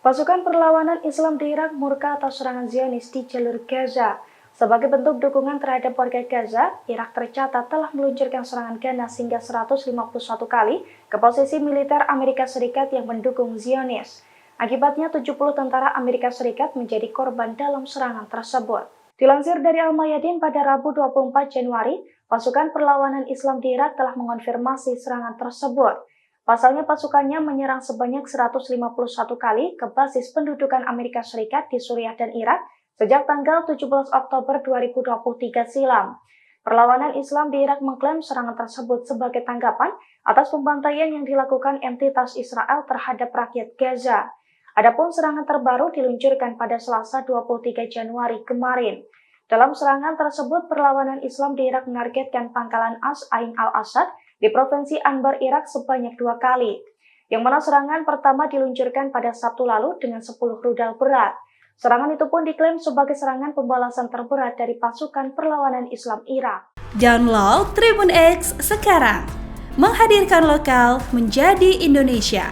Pasukan perlawanan Islam di Irak murka atas serangan Zionis di jalur Gaza. Sebagai bentuk dukungan terhadap warga Gaza, Irak tercatat telah meluncurkan serangan ganas hingga 151 kali ke posisi militer Amerika Serikat yang mendukung Zionis. Akibatnya 70 tentara Amerika Serikat menjadi korban dalam serangan tersebut. Dilansir dari Al-Mayadin pada Rabu 24 Januari, pasukan perlawanan Islam di Irak telah mengonfirmasi serangan tersebut. Pasalnya pasukannya menyerang sebanyak 151 kali ke basis pendudukan Amerika Serikat di Suriah dan Irak sejak tanggal 17 Oktober 2023 silam. Perlawanan Islam di Irak mengklaim serangan tersebut sebagai tanggapan atas pembantaian yang dilakukan entitas Israel terhadap rakyat Gaza. Adapun serangan terbaru diluncurkan pada Selasa 23 Januari kemarin. Dalam serangan tersebut, perlawanan Islam di Irak menargetkan pangkalan As-Ain al-Assad di Provinsi Anbar, Irak sebanyak 2 kali. Yang mana serangan pertama diluncurkan pada Sabtu lalu dengan 10 rudal berat. Serangan itu pun diklaim sebagai serangan pembalasan terberat dari pasukan perlawanan Islam Irak. Download Tribun X sekarang, menghadirkan lokal menjadi Indonesia.